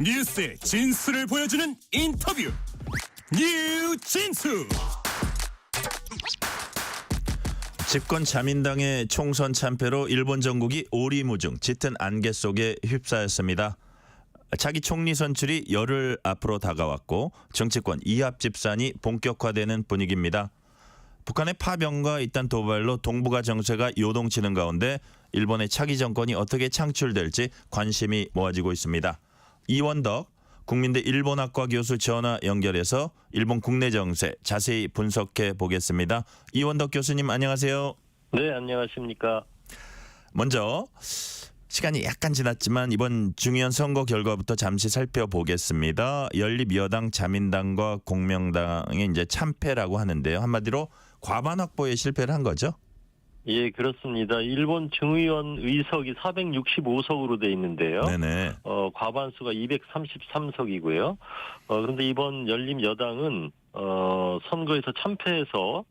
뉴스의 진수를 보여주는 인터뷰 뉴진수. 집권 자민당의 총선 참패로 일본 전국이 오리무중 짙은 안개 속에 휩싸였습니다. 차기 총리 선출이 열흘 앞으로 다가왔고 정치권 이합 집산이 본격화되는 분위기입니다. 북한의 파병과 잇단 도발로 동북아 정세가 요동치는 가운데 일본의 차기 정권이 어떻게 창출될지 관심이 모아지고 있습니다. 이원덕 국민대 일본학과 교수 전화 연결해서 일본 국내 정세 자세히 분석해 보겠습니다. 이원덕 교수님 안녕하세요. 네, 안녕하십니까. 먼저 시간이 약간 지났지만 이번 중요한 선거 결과부터 잠시 살펴보겠습니다. 연립여당, 자민당과 공명당의 이제 참패라고 하는데요. 한마디로 과반 확보에 실패를 한 거죠? 예, 그렇습니다. 일본 증의원 의석이 465석으로 돼 있는데요. 네네. 과반수가 233석이고요. 그런데 이번 열림여당은 선거에서 참패해서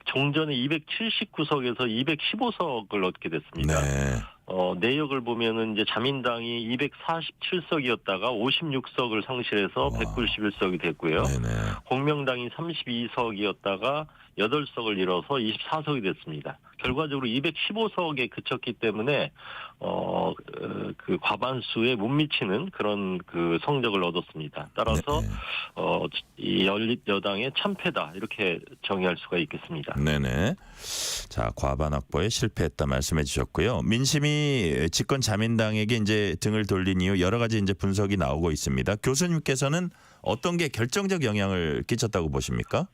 종전에 279석에서 215석을 얻게 됐습니다. 네. 내역을 보면은 이제 자민당이 247석이었다가 56석을 상실해서 191석이 됐고요. 네네. 공명당이 32석이었다가 8석을 잃어서 24석이 됐습니다. 결과적으로 215석에 그쳤기 때문에 그 과반수에 못 미치는 그런 그 성적을 얻었습니다. 따라서 이 연립여당의 참패다 이렇게 정의할 수가 있겠습니다. 네네. 자, 과반 확보에 실패했다 말씀해 주셨고요. 민심이 집권 자민당에게 이제 등을 돌린 이후 여러 가지 이제 분석이 나오고 있습니다. 교수님께서는 어떤 게 결정적 영향을 끼쳤다고 보십니까?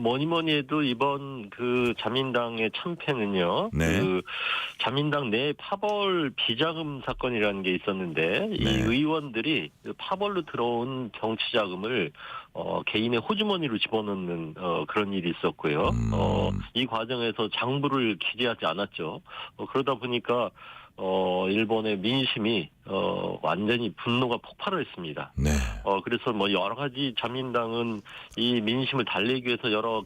뭐니 해도 이번 그 자민당의 참패는요. 네. 그 자민당 내 파벌 비자금 사건이라는 게 있었는데 이 네. 의원들이 그 파벌로 들어온 정치 자금을 개인의 호주머니로 집어넣는 그런 일이 있었고요. 이 과정에서 장부를 기재하지 않았죠. 그러다 보니까 일본의 민심이 완전히 분노가 폭발을 했습니다. 네. 그래서 뭐 여러 가지 자민당은 이 민심을 달래기 위해서 여러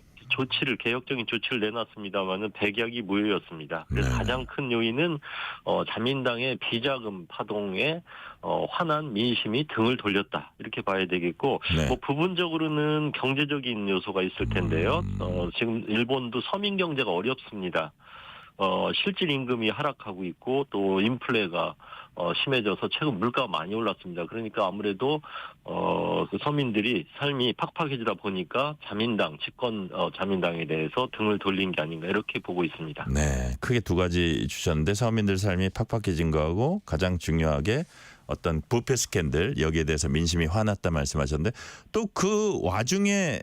개혁적인 조치를 내놨습니다만은 백약이 무효였습니다. 그래서 네. 가장 큰 요인은 자민당의 비자금 파동에 화난 민심이 등을 돌렸다 이렇게 봐야 되겠고, 네. 뭐 부분적으로는 경제적인 요소가 있을 텐데요. 지금 일본도 서민 경제가 어렵습니다. 실질 임금이 하락하고 있고 또 인플레가 심해져서 최근 물가가 많이 올랐습니다. 그러니까 아무래도 그 서민들이 삶이 팍팍해지다 보니까 자민당 집권 자민당에 대해서 등을 돌린 게 아닌가 이렇게 보고 있습니다. 네. 크게 두 가지 주셨는데 서민들 삶이 팍팍해진 거하고 가장 중요하게 어떤 부패 스캔들 여기에 대해서 민심이 화났다 말씀하셨는데 또 그 와중에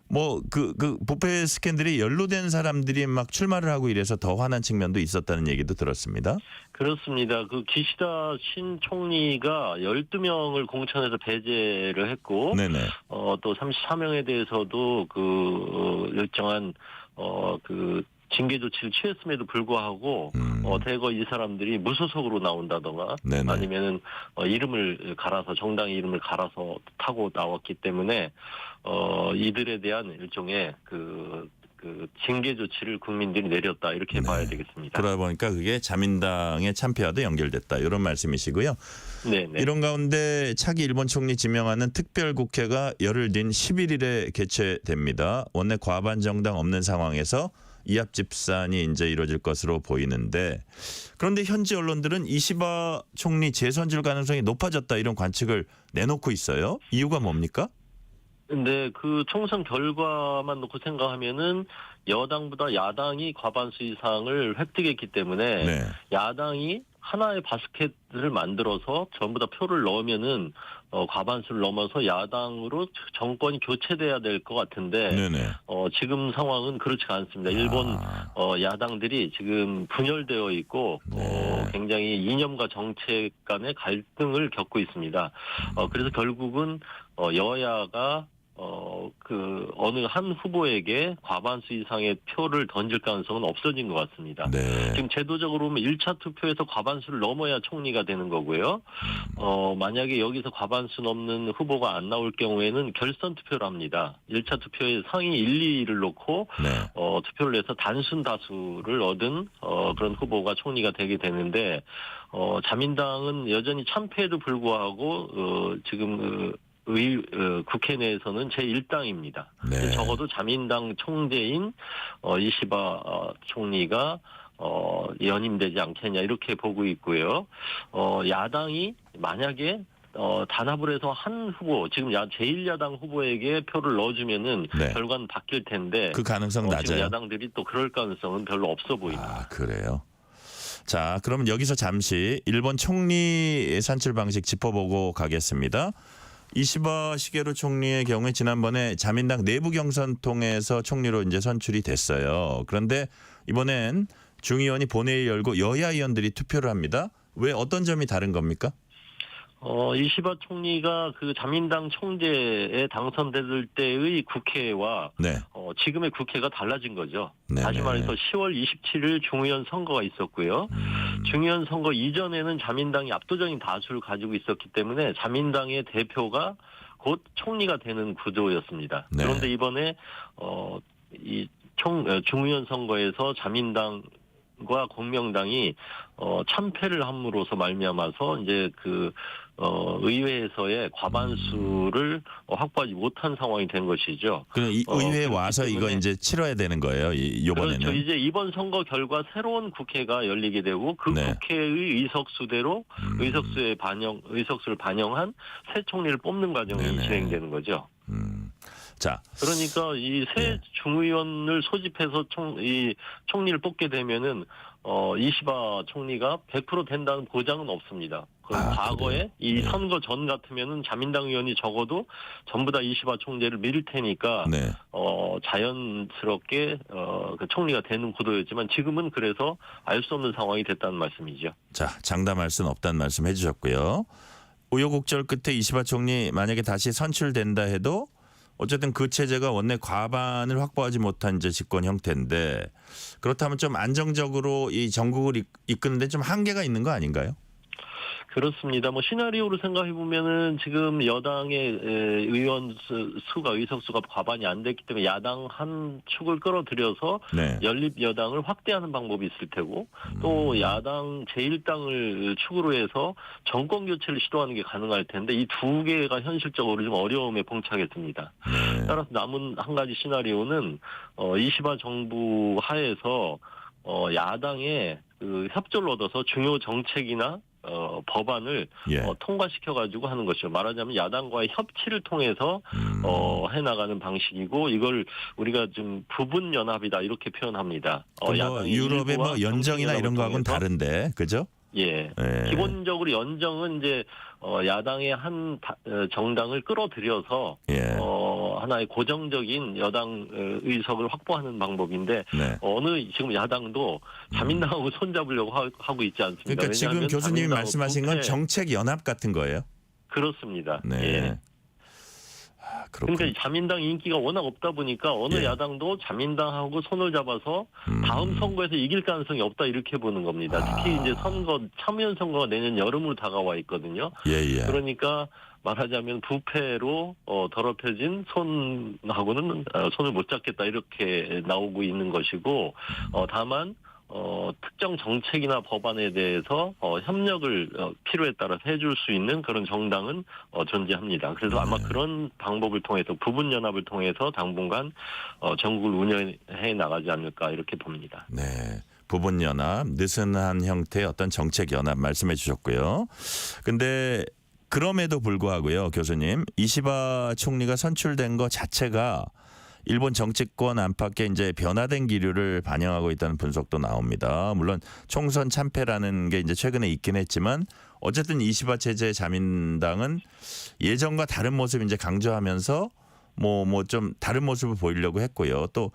뭐 그 부패 스캔들이 연루된 사람들이 막 출마를 하고 이래서 더 화난 측면도 있었다는 얘기도 들었습니다. 그렇습니다. 그 기시다 신 총리가 12명을 공천해서 배제를 했고, 네네. 또 34명에 대해서도 그 일정한 그 징계 조치를 취했음에도 불구하고 대거 이 사람들이 무소속으로 나온다던가 네네. 아니면은 이름을 갈아서 정당의 이름을 갈아서 타고 나왔기 때문에 이들에 대한 일종의 그 징계 조치를 국민들이 내렸다 이렇게 네. 봐야 되겠습니다. 그러다 보니까 그게 자민당의 참패와도 연결됐다 이런 말씀이시고요. 네네. 이런 가운데 차기 일본 총리 지명하는 특별국회가 열흘 뒤인 11일에 개최됩니다. 원내 과반 정당 없는 상황에서 이합 집산이 이제 이루어질 것으로 보이는데, 그런데 현지 언론들은 이시바 총리 재선출 가능성이 높아졌다 이런 관측을 내놓고 있어요. 이유가 뭡니까? 근데 그 총선 결과만 놓고 생각하면은 여당보다 야당이 과반수 이상을 획득했기 때문에 네. 야당이 하나의 바스켓을 만들어서 전부 다 표를 넣으면은 과반수를 넘어서 야당으로 정권이 교체돼야 될 것 같은데 네네. 지금 상황은 그렇지가 않습니다. 일본 야당들이 지금 분열되어 있고 네. 굉장히 이념과 정책 간의 갈등을 겪고 있습니다. 그래서 결국은 여야가 어느 한 후보에게 과반수 이상의 표를 던질 가능성은 없어진 것 같습니다. 네. 지금 제도적으로 보면 1차 투표에서 과반수를 넘어야 총리가 되는 거고요. 만약에 여기서 과반수 넘는 후보가 안 나올 경우에는 결선 투표를 합니다. 1차 투표에 상위 1, 2위를 놓고 네. 투표를 해서 단순 다수를 얻은 그런 후보가 총리가 되게 되는데 자민당은 여전히 참패에도 불구하고 지금 국회 내에서는 제1당입니다. 네. 적어도 자민당 총재인 이시바 총리가 연임되지 않겠냐 이렇게 보고 있고요. 야당이 만약에 단합을 해서 한 후보, 지금 제1야당 후보에게 표를 넣어주면은 네. 결과는 바뀔 텐데 그 가능성 지금 낮아요. 야당들이 또 그럴 가능성은 별로 없어 보입니다. 아, 그래요. 자, 그러면 여기서 잠시 일본 총리 산출 방식 짚어보고 가겠습니다. 이시바 시게루 총리의 경우에 지난번에 자민당 내부 경선 통해서 총리로 이제 선출이 됐어요. 그런데 이번엔 중의원이 본회의 열고 여야 의원들이 투표를 합니다. 왜 어떤 점이 다른 겁니까? 이시바 총리가 그 자민당 총재에 당선될 때의 국회와 네. 지금의 국회가 달라진 거죠. 네네. 다시 말해서 10월 27일 중의원 선거가 있었고요. 중의원 선거 이전에는 자민당이 압도적인 다수를 가지고 있었기 때문에 자민당의 대표가 곧 총리가 되는 구조였습니다. 네. 그런데 이번에 중의원 선거에서 자민당과 공명당이 참패를 함으로써 말미암아서 이제 의회에서의 과반수를 확보하지 못한 상황이 된 것이죠. 그럼 이 의회에 와서 이거 이제 치러야 되는 거예요. 이번에는. 그렇죠. 이제 이번 선거 결과 새로운 국회가 열리게 되고 그 네. 국회의 의석수대로 의석수를 반영한 새 총리를 뽑는 과정이 네네. 진행되는 거죠. 자, 그러니까 이 새 네. 중의원을 소집해서 이 총리를 뽑게 되면은 이시바 총리가 100% 된다는 보장은 없습니다. 그럼 과거에 그래요? 이 네. 선거 전 같으면은 자민당 의원이 적어도 전부 다 이시바 총재를 밀 테니까 네. 자연스럽게 그 총리가 되는 구도였지만 지금은 그래서 알 수 없는 상황이 됐다는 말씀이죠. 자, 장담할 수는 없다는 말씀 해주셨고요. 우여곡절 끝에 이시바 총리 만약에 다시 선출된다 해도 어쨌든 그 체제가 원내 과반을 확보하지 못한 이제 집권 형태인데 그렇다면 좀 안정적으로 이 전국을 이끄는데 좀 한계가 있는 거 아닌가요? 그렇습니다. 시나리오로 생각해 보면은 지금 여당의 의석수가 과반이 안 됐기 때문에 야당 한 축을 끌어들여서 네. 연립 여당을 확대하는 방법이 있을 테고 또 야당 제1당을 축으로 해서 정권 교체를 시도하는 게 가능할 텐데 이 두 개가 현실적으로 좀 어려움에 봉착했습니다. 네. 따라서 남은 한 가지 시나리오는 이시바 정부 하에서 야당의 그 협조를 얻어서 중요 정책이나 법안을 예. 통과시켜가지고 하는 것이죠. 말하자면 야당과의 협치를 통해서 해나가는 방식이고 이걸 우리가 좀 부분 연합이다 이렇게 표현합니다. 유럽의 연정이나 이런 거하고는 다른데, 그죠? 예. 예. 기본적으로 연정은 이제 야당의 한 정당을 끌어들여서 예. 하나의 고정적인 여당 의석을 확보하는 방법인데 네. 지금 야당도 자민당하고 손잡으려고 하고 있지 않습니다. 그러니까 지금 교수님이 말씀하신 건 정책 연합 같은 거예요? 그렇습니다. 네. 예. 그렇군요. 그러니까 자민당 인기가 워낙 없다 보니까 어느 예. 야당도 자민당하고 손을 잡아서 다음 선거에서 이길 가능성이 없다 이렇게 보는 겁니다. 특히 이제 참여연 선거가 내년 여름으로 다가와 있거든요. 예. 그러니까 말하자면 부패로 더럽혀진 손하고는 손을 못 잡겠다 이렇게 나오고 있는 것이고 다만 특정 정책이나 법안에 대해서 협력을 필요에 따라서 해줄 수 있는 그런 정당은 존재합니다. 그래서 아마 그런 방법을 통해서 부분 연합을 통해서 당분간 전국을 운영해 나가지 않을까 이렇게 봅니다. 네. 부분 연합, 느슨한 형태의 어떤 정책 연합 말씀해 주셨고요. 근데 그럼에도 불구하고요, 교수님, 이시바 총리가 선출된 것 자체가 일본 정치권 안팎에 이제 변화된 기류를 반영하고 있다는 분석도 나옵니다. 물론 총선 참패라는 게 이제 최근에 있긴 했지만 어쨌든 이시바 체제의 자민당은 예전과 다른 모습 이제 강조하면서 뭐 좀 다른 모습을 보이려고 했고요. 또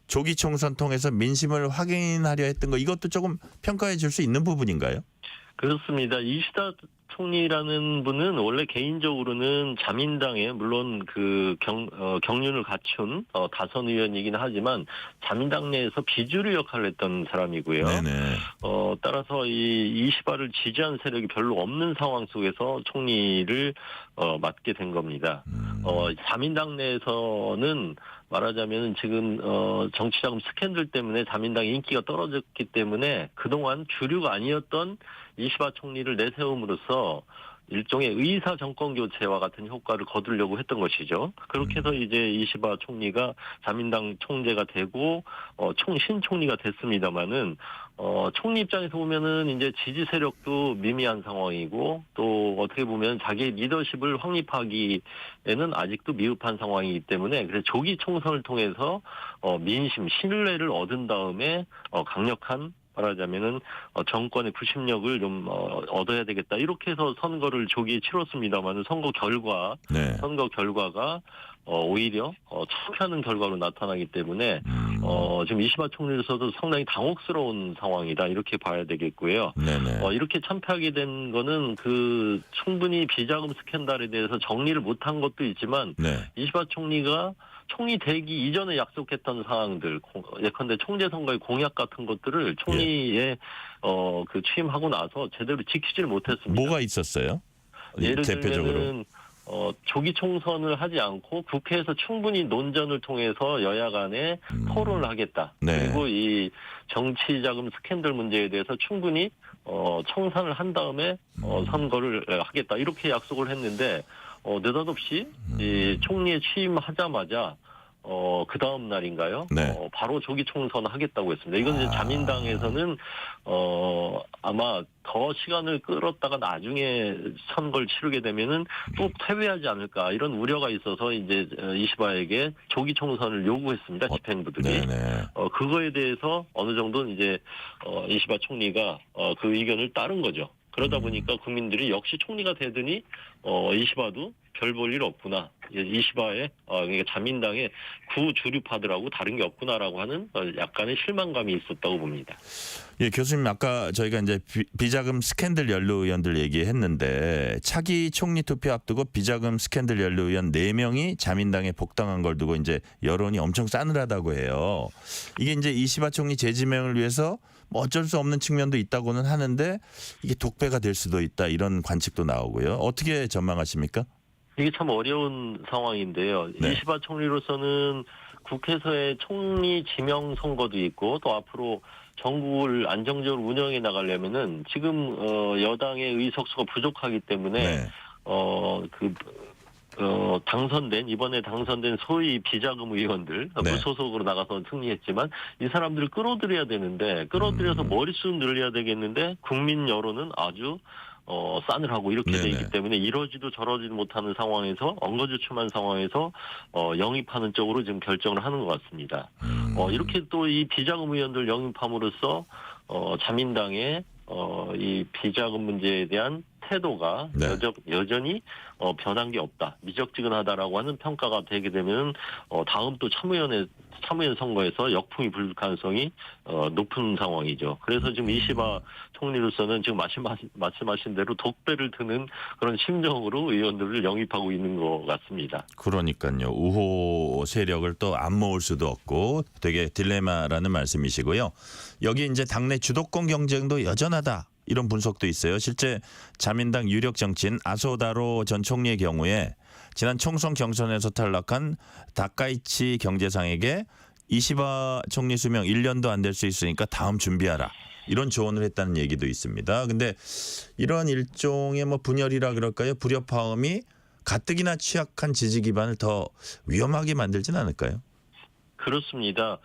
조기 총선 통해서 민심을 확인하려 했던 거 이것도 조금 평가해 줄 수 있는 부분인가요? 그렇습니다. 이시다 총리라는 분은 원래 개인적으로는 자민당에 물론 그 경륜을 갖춘 다선 의원이긴 하지만 자민당 내에서 비주류 역할을 했던 사람이고요. 네네. 따라서 이 이시바를 지지한 세력이 별로 없는 상황 속에서 총리를 맡게 된 겁니다. 자민당 내에서는 말하자면 지금 정치자금 스캔들 때문에 자민당의 인기가 떨어졌기 때문에 그동안 주류가 아니었던 이시바 총리를 내세움으로써 일종의 의사 정권 교체와 같은 효과를 거두려고 했던 것이죠. 그렇게 해서 이제 이시바 총리가 자민당 총재가 되고 신총리가 됐습니다마는 총리 입장에서 보면은 이제 지지 세력도 미미한 상황이고 또 어떻게 보면 자기의 리더십을 확립하기에는 아직도 미흡한 상황이기 때문에 그래서 조기 총선을 통해서 민심 신뢰를 얻은 다음에 강력한 말하자면은 정권의 구심력을 좀 얻어야 되겠다 이렇게 해서 선거를 조기에 치렀습니다만은 선거 결과가 오히려 참패하는 결과로 나타나기 때문에 지금 이시바 총리로서도 상당히 당혹스러운 상황이다 이렇게 봐야 되겠고요. 이렇게 참패하게 된 거는 그 충분히 비자금 스캔들에 대해서 정리를 못한 것도 있지만 이시바 총리가 총리 되기 이전에 약속했던 사항들, 예컨대 총재 선거의 공약 같은 것들을 총리에 그 취임하고 나서 제대로 지키지를 못했습니다. 뭐가 있었어요? 예를 대표적으로. 들면은 조기 총선을 하지 않고 국회에서 충분히 논전을 통해서 여야 간에 토론을 하겠다. 그리고 이 정치자금 스캔들 문제에 대해서 충분히 청산을 한 다음에 선거를 하겠다. 이렇게 약속을 했는데 느닷없이 이 총리에 취임하자마자 그 다음 날인가요? 바로 조기 총선 하겠다고 했습니다. 이건 이제 자민당에서는 아마 더 시간을 끌었다가 나중에 선거를 치르게 되면은 또 패배하지 않을까 이런 우려가 있어서 이제 이시바에게 조기 총선을 요구했습니다. 집행부들이. 그거에 대해서 어느 정도 이제 이시바 총리가 그 의견을 따른 거죠. 그러다 보니까 국민들이 역시 총리가 되더니 이시바도 별 볼 일 없구나. 이시바의 그러니까 자민당의 구주류파들하고 다른 게 없구나라고 하는 약간의 실망감이 있었다고 봅니다. 예, 교수님 아까 저희가 이제 비자금 스캔들 연루 의원들 얘기했는데 차기 총리 투표 앞두고 비자금 스캔들 연루 의원 4명이 자민당에 복당한 걸 두고 이제 여론이 엄청 싸늘하다고 해요. 이게 이제 이시바 총리 재지명을 위해서 뭐 어쩔 수 없는 측면도 있다고는 하는데 이게 독배가 될 수도 있다 이런 관측도 나오고요. 어떻게 전망하십니까? 이게 참 어려운 상황인데요. 이시바 총리로서는 국회에서의 총리 지명 선거도 있고 또 앞으로 정국을 안정적으로 운영해 나가려면은 지금 여당의 의석수가 부족하기 때문에 이번에 당선된 소위 비자금 의원들 무소속으로 나가서 승리했지만 이 사람들을 끌어들여야 되는데 끌어들여서 머릿수 늘려야 되겠는데 국민 여론은 아주 싸늘하고 이렇게 돼 있기 때문에 이러지도 저러지도 못하는 상황에서 엉거주춤한 상황에서 영입하는 쪽으로 지금 결정을 하는 것 같습니다. 이렇게 또 이 비자금 의원들 영입함으로써 자민당의 이 비자금 문제에 대한 태도가 여전히 변한 게 없다. 미적지근하다라고 하는 평가가 되게 되면 다음 또 참의원 선거에서 역풍이 불 가능성이 높은 상황이죠. 그래서 지금 이시바 총리로서는 지금 말씀하신 대로 독배를 드는 그런 심정으로 의원들을 영입하고 있는 것 같습니다. 그러니까요. 우호 세력을 또 안 모을 수도 없고 되게 딜레마라는 말씀이시고요. 여기 이제 당내 주도권 경쟁도 여전하다. 이런 분석도 있어요. 실제 자민당 유력 정치인 아소다로 전 총리의 경우에 지난 총선 경선에서 탈락한 다카이치 경제상에게 이시바 총리 수명 1년도 안 될 수 있으니까 다음 준비하라. 이런 조언을 했다는 얘기도 있습니다. 근데 이런 일종의 뭐 분열이라 그럴까요? 불협화음이 가뜩이나 취약한 지지 기반을 더 위험하게 만들진 않을까요? 그렇습니다.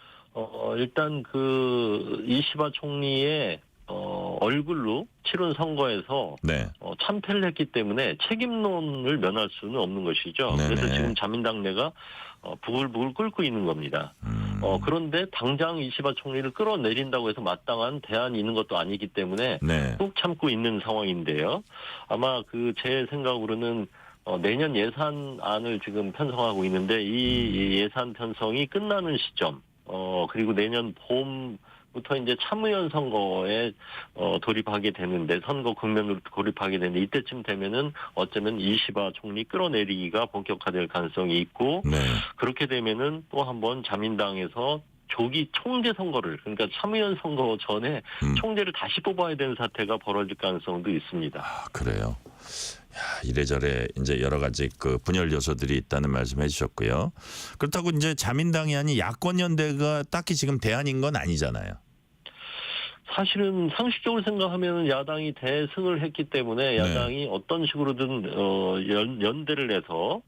일단 그 이시바 총리의 얼굴로 치른 선거에서 참패를 했기 때문에 책임론을 면할 수는 없는 것이죠. 그래서 지금 자민당 내가 부글부글 끓고 있는 겁니다. 그런데 당장 이시바 총리를 끌어내린다고 해서 마땅한 대안이 있는 것도 아니기 때문에 꾹 참고 있는 상황인데요. 아마 그 제 생각으로는 내년 예산안을 지금 편성하고 있는데 이 예산 편성이 끝나는 시점 그리고 내년 봄 부터 이제 참의원 선거에 돌입하게 되는데 선거 국면으로 돌입하게 되는데 이때쯤 되면은 어쩌면 이시바 총리 끌어내리기가 본격화될 가능성이 있고 네. 그렇게 되면은 또 한번 자민당에서 조기 총재 선거를 그러니까 참의원 선거 전에 총재를 다시 뽑아야 되는 사태가 벌어질 가능성도 있습니다. 아, 그래요. 야, 이래저래 이제 여러 가지 그 분열 요소들이 있다는 말씀해 주셨고요. 그렇다고 이제 자민당이 아닌 야권 연대가 딱히 지금 대안인 건 아니잖아요. 사실은 상식적으로 생각하면 야당이 대승을 했기 때문에 야당이 어떤 식으로든 연대를 해서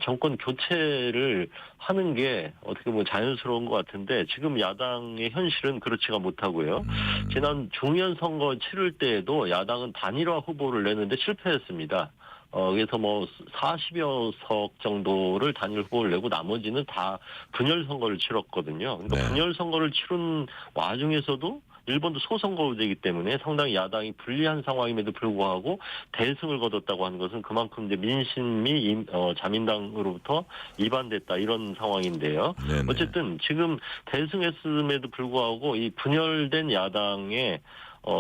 정권 교체를 하는 게 어떻게 보면 자연스러운 것 같은데 지금 야당의 현실은 그렇지가 못하고요. 지난 중의원 선거 치를 때에도 야당은 단일화 후보를 내는데 실패했습니다. 그래서 뭐 40여 석 정도를 단일 후보를 내고 나머지는 다 분열 선거를 치렀거든요. 그러니까 네. 분열 선거를 치른 와중에서도 일본도 소선거제이기 때문에 상당히 야당이 불리한 상황임에도 불구하고 대승을 거뒀다고 하는 것은 그만큼 이제 민심이 자민당으로부터 이반됐다 이런 상황인데요. 네네. 어쨌든 지금 대승했음에도 불구하고 이 분열된 야당의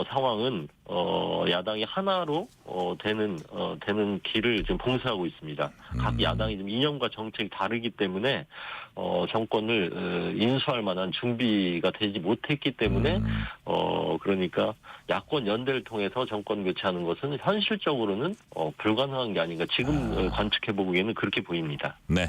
상황은 야당이 하나로 되는 길을 지금 봉쇄하고 있습니다. 각 야당이 지금 이념과 정책이 다르기 때문에 정권을 인수할 만한 준비가 되지 못했기 때문에 그러니까 야권 연대를 통해서 정권 교체하는 것은 현실적으로는 불가능한 게 아닌가 지금 관측해 보기에는 그렇게 보입니다. 네.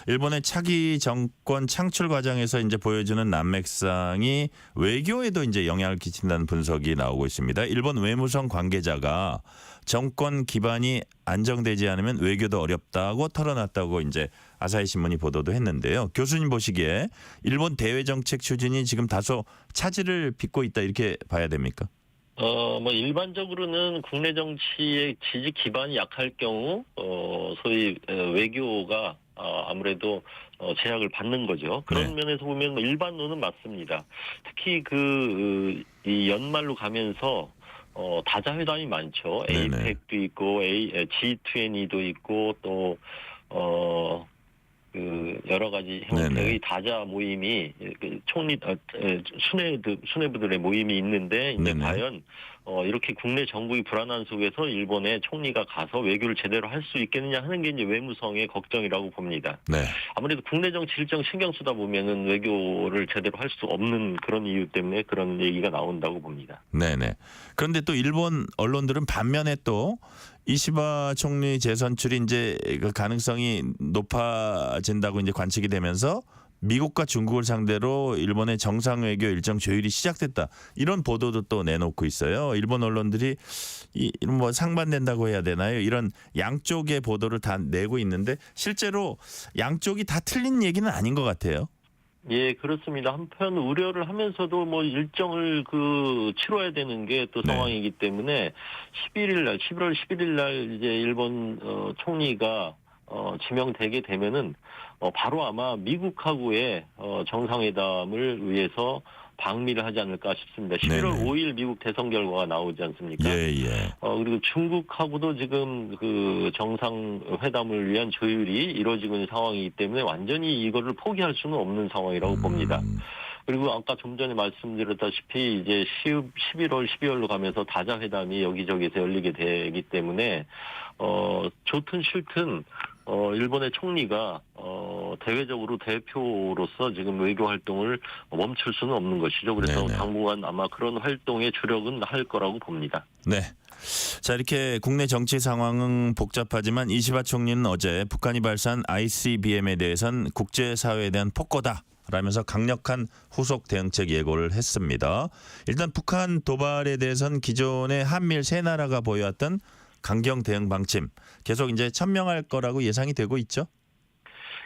일본의 차기 정권 창출 과정에서 이제 보여주는 난맥상이 외교에도 이제 영향을 끼친다는 분석이 나오고 있습니다. 일본 외무성 관계자가 정권 기반이 안정되지 않으면 외교도 어렵다고 털어놨다고 이제 아사히 신문이 보도도 했는데요. 교수님 보시기에 일본 대외 정책 추진이 지금 다소 차질을 빚고 있다 이렇게 봐야 됩니까? 뭐 일반적으로는 국내 정치의 지지 기반이 약할 경우 소위 외교가 아무래도 제약을 받는 거죠. 그런 네. 면에서 보면 뭐 일반론은 맞습니다. 특히 이 연말로 가면서 다자회담이 많죠. 네네. 에이펙도 있고 G20도 있고 또 여러 가지 형태의 네네. 다자 모임이 총리 수뇌부들의 모임이 있는데 이제 네네. 과연 이렇게 국내 정국이 불안한 속에서 일본의 총리가 가서 외교를 제대로 할 수 있겠느냐 하는 게 이제 외무성의 걱정이라고 봅니다. 네. 아무래도 국내 정치 일정 신경 쓰다 보면은 외교를 제대로 할 수 없는 그런 이유 때문에 그런 얘기가 나온다고 봅니다. 네네. 그런데 또 일본 언론들은 반면에 또 이시바 총리 재선출이 이제 그 가능성이 높아진다고 이제 관측이 되면서 미국과 중국을 상대로 일본의 정상 외교 일정 조율이 시작됐다. 이런 보도도 또 내놓고 있어요. 일본 언론들이 이런 뭐 상반된다고 해야 되나요? 이런 양쪽의 보도를 다 내고 있는데 실제로 양쪽이 다 틀린 얘기는 아닌 것 같아요. 예, 그렇습니다. 한편 우려를 하면서도 뭐 일정을 치러야 되는 게 또 네. 상황이기 때문에 11월 11일 날 이제 일본 총리가 지명되게 되면은 바로 아마 미국하고의 정상회담을 위해서 방미를 하지 않을까 싶습니다. 11월 네네. 5일 미국 대선 결과가 나오지 않습니까? 예. 그리고 중국하고도 지금 정상회담을 위한 조율이 이루어지고 있는 상황이기 때문에 완전히 이거를 포기할 수는 없는 상황이라고 봅니다. 그리고 아까 좀 전에 말씀드렸다시피 이제 11월, 12월로 가면서 다자회담이 여기저기서 열리게 되기 때문에 좋든 싫든 일본의 총리가 대외적으로 대표로서 지금 외교 활동을 멈출 수는 없는 것이죠. 그래서 네네. 당분간 아마 그런 활동에 주력은 할 거라고 봅니다. 네. 자, 이렇게 국내 정치 상황은 복잡하지만 이시바 총리는 어제 북한이 발사한 ICBM에 대해선 국제사회에 대한 폭거다. 라면서 강력한 후속 대응책 예고를 했습니다. 일단 북한 도발에 대해선 기존의 한미일 세 나라가 보여왔던 강경 대응 방침 계속 이제 천명할 거라고 예상이 되고 있죠.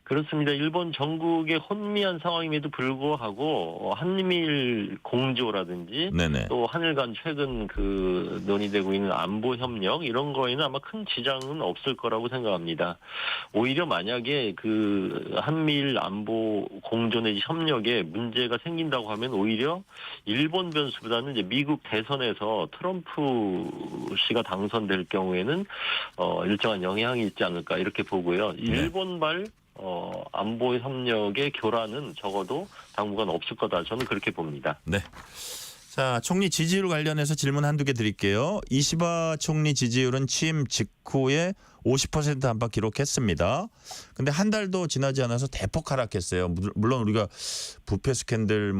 그렇습니다. 일본 전국의 혼미한 상황임에도 불구하고 한미일 공조라든지 네네. 또 한일 간 최근 논의되고 있는 안보 협력 이런 거에는 아마 큰 지장은 없을 거라고 생각합니다. 오히려 만약에 한미일 안보 공조 내지 협력에 문제가 생긴다고 하면 오히려 일본 변수보다는 이제 미국 대선에서 트럼프 씨가 당선될 경우에는 일정한 영향이 있지 않을까 이렇게 보고요. 일본발 안보 협력의 교란은 적어도 당분간 없을 거다. 저는 그렇게 봅니다. 네. 자, 총리 지지율 관련해서 질문 한두 개 드릴게요. 이시바 총리 지지율은 취임 직후에 50% 안팎 기록했습니다. 근데 한 달도 지나지 않아서 대폭 하락했어요. 물론 우리가 부패 스캔들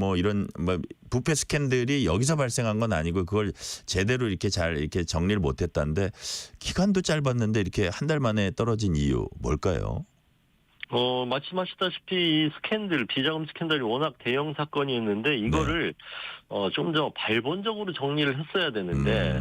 부패 스캔들이 여기서 발생한 건 아니고 그걸 제대로 이렇게 잘 이렇게 정리를 못했다는데 기간도 짧았는데 이렇게 한 달 만에 떨어진 이유 뭘까요? 말씀하셨다시피 이 스캔들, 비자금 스캔들이 워낙 대형 사건이었는데 이거를 좀 더 발본적으로 정리를 했어야 되는데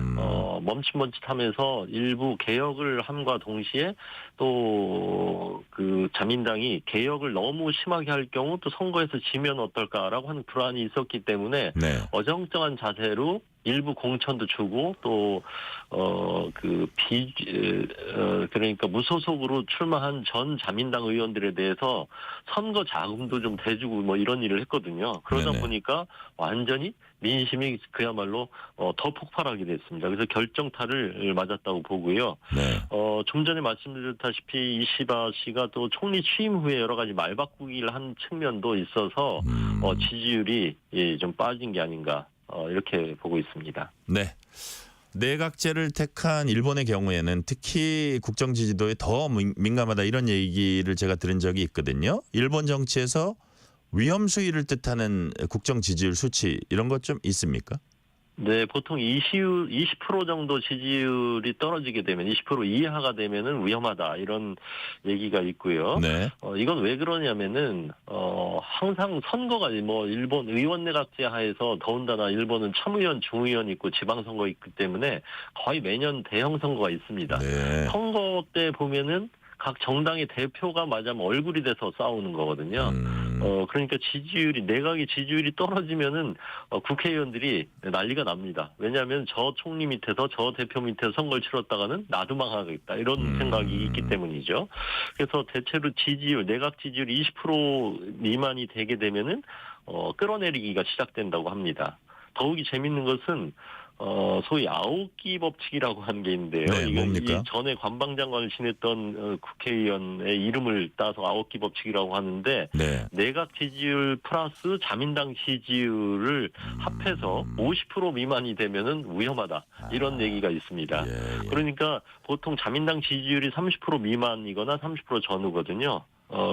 멈칫멈칫하면서 일부 개혁을 함과 동시에 또 그 자민당이 개혁을 너무 심하게 할 경우 또 선거에서 지면 어떨까라고 하는 불안이 있었기 때문에 네. 어정쩡한 자세로 일부 공천도 주고 또 그러니까 무소속으로 출마한 전 자민당 의원들에 대해서 선거 자금도 좀 대주고 뭐 이런 일을 했거든요. 그러다 네네. 보니까 완전히 민심이 그야말로 더 폭발하게 됐습니다. 그래서 결정타를 맞았다고 보고요. 네. 좀 전에 말씀드렸다시피 이시바 씨가 또 총리 취임 후에 여러 가지 말바꾸기를 한 측면도 있어서 지지율이 좀 빠진 게 아닌가. 이렇게 보고 있습니다. 네. 내각제를 택한 일본의 경우에는 특히 국정 지지도에 더 민감하다 이런 얘기를 제가 들은 적이 있거든요. 일본 정치에서 위험 수위를 뜻하는 국정 지지율 수치 이런 것 좀 있습니까? 네, 보통 20% 정도 지지율이 떨어지게 되면 20% 이하가 되면은 위험하다 이런 얘기가 있고요. 네. 이건 왜 그러냐면은 항상 선거가 뭐 일본 의원 내각제 하에서 더군다나 일본은 참의원, 중의원 있고 지방선거 있기 때문에 거의 매년 대형 선거가 있습니다. 네. 선거 때 보면은 각 정당의 대표가 맞으면 얼굴이 돼서 싸우는 거거든요. 그러니까 내각의 지지율이 떨어지면은 국회의원들이 난리가 납니다. 왜냐하면 저 총리 밑에서 저 대표 밑에서 선거를 치렀다가는 나도 망하겠다 이런 생각이 있기 때문이죠. 그래서 대체로 내각 지지율이 20% 미만이 되게 되면은 끌어내리기가 시작된다고 합니다. 더욱이 재밌는 것은 소위 아오키 법칙이라고 하는 게 있는데요. 네, 뭡니까? 이 전에 관방장관을 지냈던 국회의원의 이름을 따서 아오키 법칙이라고 하는데 네. 내각 지지율 플러스 자민당 지지율을 합해서 50% 미만이 되면은 위험하다 이런 얘기가 있습니다. 예. 그러니까 보통 자민당 지지율이 30% 미만이거나 30% 전후거든요.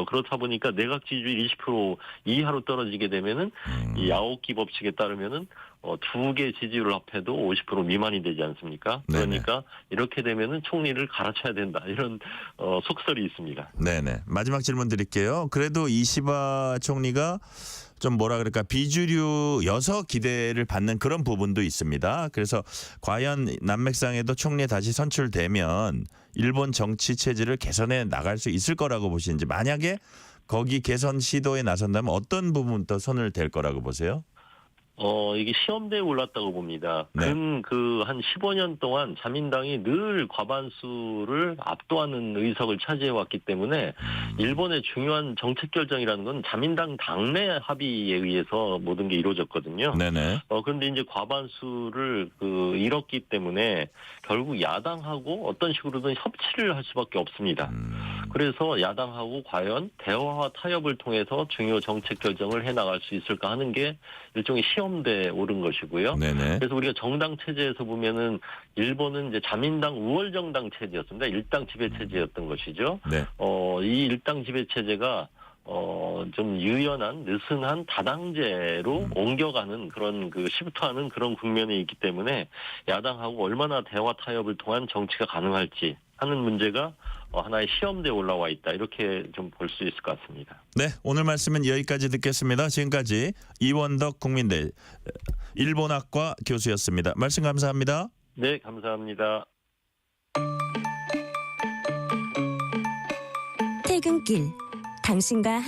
그렇다 보니까 내각 지지율 20% 이하로 떨어지게 되면은 이 아오키 법칙에 따르면은 두 개 지지율을 합해도 50% 미만이 되지 않습니까? 그러니까 이렇게 되면은 총리를 갈아쳐야 된다 이런 속설이 있습니다. 네네. 마지막 질문 드릴게요. 그래도 이시바 총리가 좀 뭐라 그럴까 비주류여서 기대를 받는 그런 부분도 있습니다. 그래서 과연 남맥상에도 총리에 다시 선출되면 일본 정치 체제를 개선해 나갈 수 있을 거라고 보시는지 만약에 거기 개선 시도에 나선다면 어떤 부분부터 손을 댈 거라고 보세요? 이게 시험대에 올랐다고 봅니다. 네. 한 15년 동안 자민당이 늘 과반수를 압도하는 의석을 차지해왔기 때문에 일본의 중요한 정책 결정이라는 건 자민당 당내 합의에 의해서 모든 게 이루어졌거든요. 네네. 그런데 이제 과반수를 잃었기 때문에 결국 야당하고 어떤 식으로든 협치를 할 수밖에 없습니다. 그래서 야당하고 과연 대화와 타협을 통해서 중요 정책 결정을 해나갈 수 있을까 하는 게 일종의 시험대에 오른 것이고요. 네네. 그래서 우리가 정당 체제에서 보면은 일본은 이제 자민당 우월정당 체제였습니다. 일당 지배 체제였던 것이죠. 네. 이 일당 지배 체제가 좀 유연한 느슨한 다당제로 옮겨가는 그런 시프트하는 그런 국면에 있기 때문에 야당하고 얼마나 대화 타협을 통한 정치가 가능할지 하는 문제가 하나의 시험대에 올라와 있다. 이렇게 좀 볼 수 있을 것 같습니다. 네, 오늘 말씀은 여기까지 듣겠습니다. 지금까지 이원덕 국민대 일본학과 교수였습니다. 말씀 감사합니다. 네, 감사합니다. 퇴근길 당신과